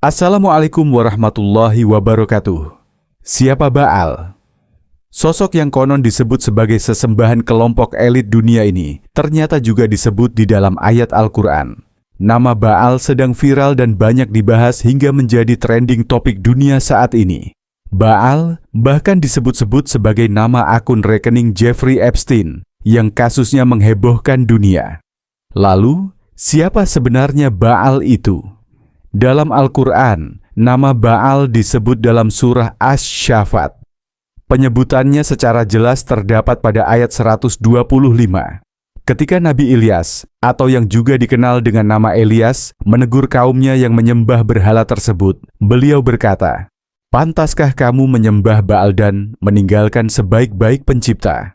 Assalamualaikum warahmatullahi wabarakatuh. Siapa Baal? Sosok yang konon disebut sebagai sesembahan kelompok elit dunia ini ternyata juga disebut di dalam ayat Al-Quran. Nama Baal sedang viral dan banyak dibahas hingga menjadi trending topik dunia saat ini. Baal bahkan disebut-sebut sebagai nama akun rekening Jeffrey Epstein yang kasusnya menghebohkan dunia. Lalu, siapa sebenarnya Baal itu? Dalam Al-Quran, nama Baal disebut dalam surah Asy-Syafat. Penyebutannya secara jelas terdapat pada ayat 125. Ketika Nabi Ilyas, atau yang juga dikenal dengan nama Elias, menegur kaumnya yang menyembah berhala tersebut, beliau berkata, "Pantaskah kamu menyembah Baal dan meninggalkan sebaik-baik pencipta?"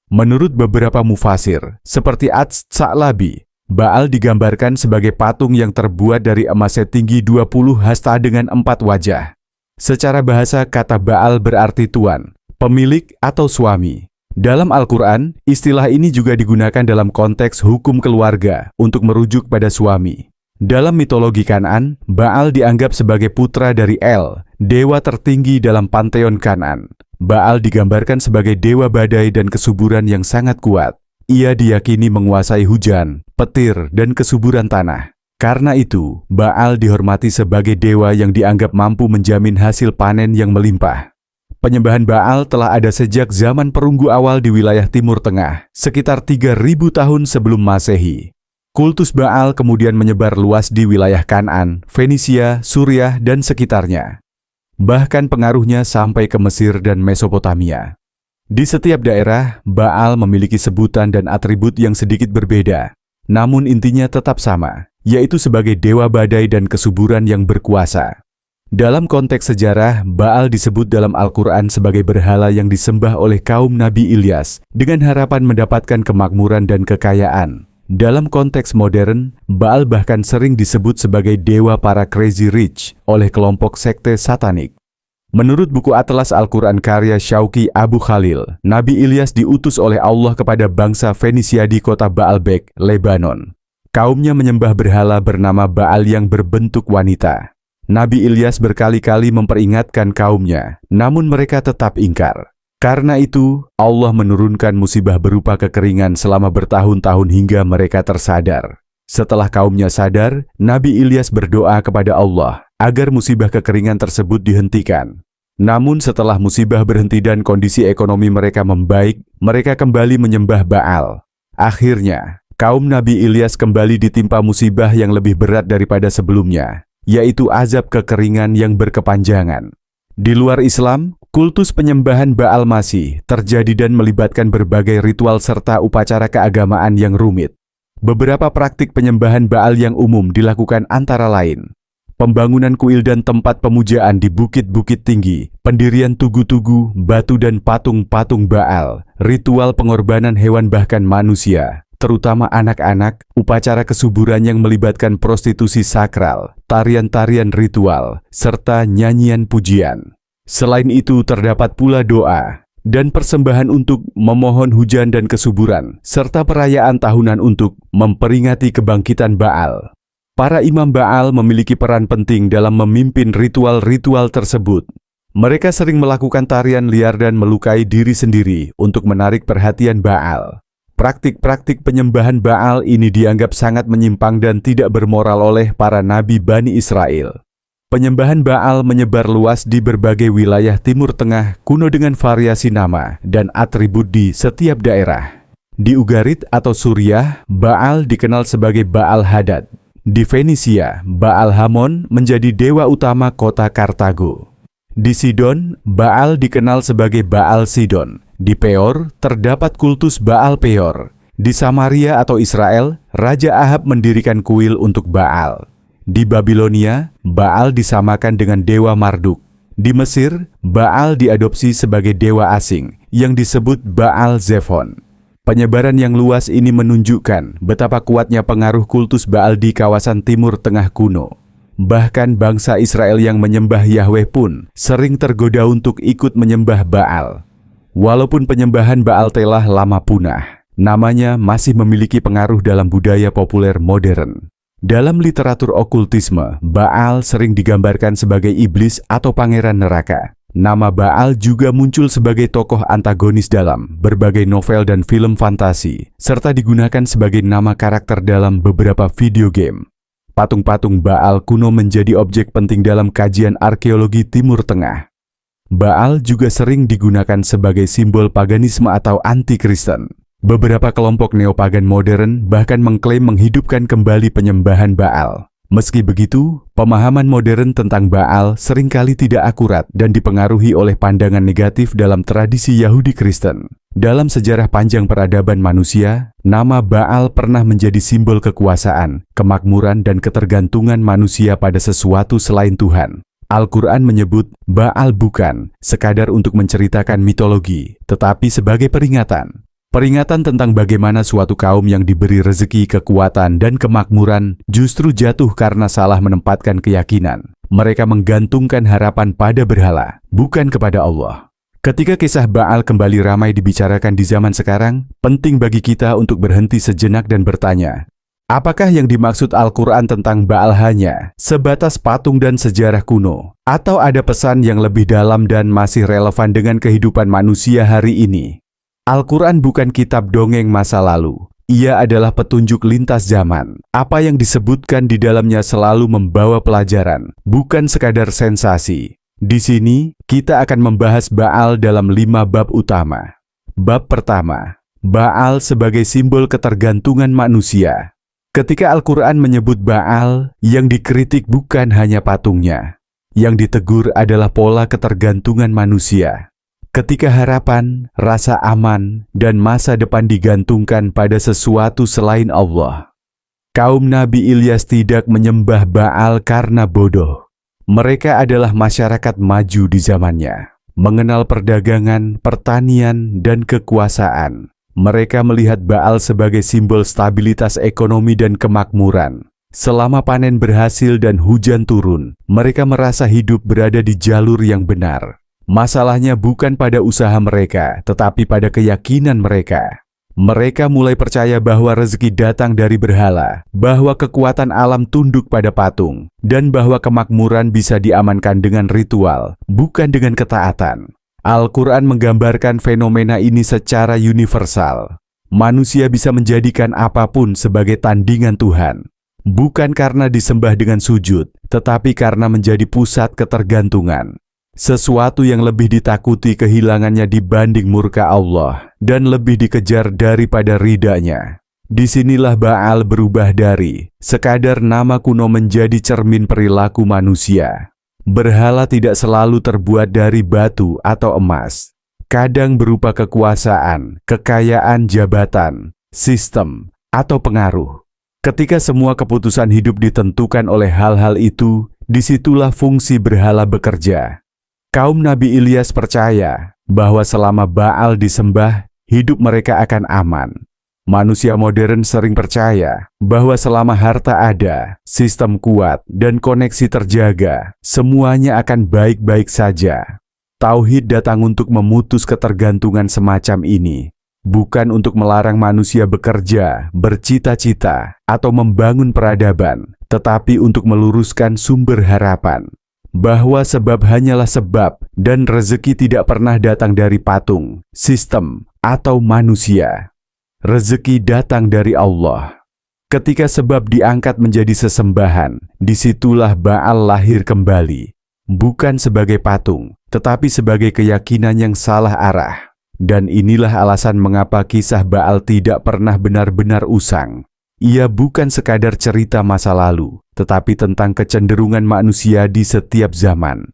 Menurut beberapa mufasir, seperti Ats-Tsa'labi, Baal digambarkan sebagai patung yang terbuat dari emas setinggi 20 hasta dengan 4 wajah. Secara bahasa, kata Baal berarti tuan, pemilik atau suami. Dalam Al-Quran, istilah ini juga digunakan dalam konteks hukum keluarga untuk merujuk pada suami. Dalam mitologi Kan'an, Baal dianggap sebagai putra dari El, dewa tertinggi dalam panteon Kan'an. Baal digambarkan sebagai dewa badai dan kesuburan yang sangat kuat. Ia diyakini menguasai hujan, petir, dan kesuburan tanah. Karena itu, Baal dihormati sebagai dewa yang dianggap mampu menjamin hasil panen yang melimpah. Penyembahan Baal telah ada sejak zaman perunggu awal di wilayah Timur Tengah, sekitar 3000 tahun sebelum Masehi. Kultus Baal kemudian menyebar luas di wilayah Kan'an, Fenisia, Suriah, dan sekitarnya. Bahkan pengaruhnya sampai ke Mesir dan Mesopotamia. Di setiap daerah, Baal memiliki sebutan dan atribut yang sedikit berbeda, namun intinya tetap sama, yaitu sebagai dewa badai dan kesuburan yang berkuasa. Dalam konteks sejarah, Baal disebut dalam Al-Quran sebagai berhala yang disembah oleh kaum Nabi Ilyas dengan harapan mendapatkan kemakmuran dan kekayaan. Dalam konteks modern, Baal bahkan sering disebut sebagai dewa para crazy rich oleh kelompok sekte satanik. Menurut buku Atlas Al-Quran karya Syauqi Abu Khalil, Nabi Ilyas diutus oleh Allah kepada bangsa Fenisia di kota Baalbek, Lebanon. Kaumnya menyembah berhala bernama Baal yang berbentuk wanita. Nabi Ilyas berkali-kali memperingatkan kaumnya, namun mereka tetap ingkar. Karena itu, Allah menurunkan musibah berupa kekeringan selama bertahun-tahun hingga mereka tersadar. Setelah kaumnya sadar, Nabi Ilyas berdoa kepada Allah agar musibah kekeringan tersebut dihentikan. Namun setelah musibah berhenti dan kondisi ekonomi mereka membaik, mereka kembali menyembah Baal. Akhirnya, kaum Nabi Ilyas kembali ditimpa musibah yang lebih berat daripada sebelumnya, yaitu azab kekeringan yang berkepanjangan. Di luar Islam, kultus penyembahan Baal masih terjadi dan melibatkan berbagai ritual serta upacara keagamaan yang rumit. Beberapa praktik penyembahan Baal yang umum dilakukan antara lain pembangunan kuil dan tempat pemujaan di bukit-bukit tinggi, pendirian tugu-tugu, batu dan patung-patung Baal, ritual pengorbanan hewan bahkan manusia, terutama anak-anak, upacara kesuburan yang melibatkan prostitusi sakral, tarian-tarian ritual, serta nyanyian pujian. Selain itu terdapat pula doa dan persembahan untuk memohon hujan dan kesuburan, serta perayaan tahunan untuk memperingati kebangkitan Baal. Para imam Baal memiliki peran penting dalam memimpin ritual-ritual tersebut. Mereka sering melakukan tarian liar dan melukai diri sendiri untuk menarik perhatian Baal. Praktik-praktik penyembahan Baal ini dianggap sangat menyimpang dan tidak bermoral oleh para nabi Bani Israel. Penyembahan Baal menyebar luas di berbagai wilayah Timur Tengah kuno dengan variasi nama dan atribut di setiap daerah. Di Ugarit atau Suriah, Baal dikenal sebagai Baal Hadad. Di Fenisia, Baal Hamon menjadi dewa utama kota Kartago. Di Sidon, Baal dikenal sebagai Baal Sidon. Di Peor, terdapat kultus Baal Peor. Di Samaria atau Israel, Raja Ahab mendirikan kuil untuk Baal. Di Babilonia, Baal disamakan dengan dewa Marduk. Di Mesir, Baal diadopsi sebagai dewa asing yang disebut Baal Zephon. Penyebaran yang luas ini menunjukkan betapa kuatnya pengaruh kultus Baal di kawasan Timur Tengah kuno. Bahkan bangsa Israel yang menyembah Yahweh pun sering tergoda untuk ikut menyembah Baal. Walaupun penyembahan Baal telah lama punah, namanya masih memiliki pengaruh dalam budaya populer modern. Dalam literatur okultisme, Baal sering digambarkan sebagai iblis atau pangeran neraka. Nama Baal juga muncul sebagai tokoh antagonis dalam berbagai novel dan film fantasi, serta digunakan sebagai nama karakter dalam beberapa video game. Patung-patung Baal kuno menjadi objek penting dalam kajian arkeologi Timur Tengah. Baal juga sering digunakan sebagai simbol paganisme atau anti-Kristen. Beberapa kelompok neopagan modern bahkan mengklaim menghidupkan kembali penyembahan Baal. Meski begitu, pemahaman modern tentang Baal seringkali tidak akurat dan dipengaruhi oleh pandangan negatif dalam tradisi Yahudi Kristen. Dalam sejarah panjang peradaban manusia, nama Baal pernah menjadi simbol kekuasaan, kemakmuran, dan ketergantungan manusia pada sesuatu selain Tuhan. Al-Quran menyebut Baal bukan sekadar untuk menceritakan mitologi, tetapi sebagai peringatan. Peringatan tentang bagaimana suatu kaum yang diberi rezeki, kekuatan, dan kemakmuran justru jatuh karena salah menempatkan keyakinan. Mereka menggantungkan harapan pada berhala, bukan kepada Allah. Ketika kisah Baal kembali ramai dibicarakan di zaman sekarang, penting bagi kita untuk berhenti sejenak dan bertanya, apakah yang dimaksud Al-Quran tentang Baal hanya sebatas patung dan sejarah kuno? Atau ada pesan yang lebih dalam dan masih relevan dengan kehidupan manusia hari ini? Al-Quran bukan kitab dongeng masa lalu. Ia adalah petunjuk lintas zaman. Apa yang disebutkan di dalamnya selalu membawa pelajaran, bukan sekadar sensasi. Di sini, kita akan membahas Baal dalam 5 bab utama. Bab pertama, Baal sebagai simbol ketergantungan manusia. Ketika Al-Quran menyebut Baal, yang dikritik bukan hanya patungnya. Yang ditegur adalah pola ketergantungan manusia. Ketika harapan, rasa aman, dan masa depan digantungkan pada sesuatu selain Allah. Kaum Nabi Ilyas tidak menyembah Baal karena bodoh. Mereka adalah masyarakat maju di zamannya, mengenal perdagangan, pertanian, dan kekuasaan. Mereka melihat Baal sebagai simbol stabilitas ekonomi dan kemakmuran. Selama panen berhasil dan hujan turun, mereka merasa hidup berada di jalur yang benar. Masalahnya bukan pada usaha mereka, tetapi pada keyakinan mereka. Mereka mulai percaya bahwa rezeki datang dari berhala, bahwa kekuatan alam tunduk pada patung, dan bahwa kemakmuran bisa diamankan dengan ritual, bukan dengan ketaatan. Al-Quran menggambarkan fenomena ini secara universal. Manusia bisa menjadikan apapun sebagai tandingan Tuhan, bukan karena disembah dengan sujud, tetapi karena menjadi pusat ketergantungan. Sesuatu yang lebih ditakuti kehilangannya dibanding murka Allah dan lebih dikejar daripada ridanya. Disinilah Baal berubah dari sekadar nama kuno menjadi cermin perilaku manusia. Berhala tidak selalu terbuat dari batu atau emas. Kadang berupa kekuasaan, kekayaan, jabatan, sistem, atau pengaruh. Ketika semua keputusan hidup ditentukan oleh hal-hal itu, disitulah fungsi berhala bekerja. Kaum Nabi Ilyas percaya bahwa selama Baal disembah, hidup mereka akan aman. Manusia modern sering percaya bahwa selama harta ada, sistem kuat, dan koneksi terjaga, semuanya akan baik-baik saja. Tauhid datang untuk memutus ketergantungan semacam ini, bukan untuk melarang manusia bekerja, bercita-cita, atau membangun peradaban, tetapi untuk meluruskan sumber harapan. Bahwa sebab hanyalah sebab dan rezeki tidak pernah datang dari patung, sistem, atau manusia. Rezeki datang dari Allah. Ketika sebab diangkat menjadi sesembahan, disitulah Baal lahir kembali. Bukan sebagai patung, tetapi sebagai keyakinan yang salah arah. Dan inilah alasan mengapa kisah Baal tidak pernah benar-benar usang. Ia bukan sekadar cerita masa lalu, tetapi tentang kecenderungan manusia di setiap zaman.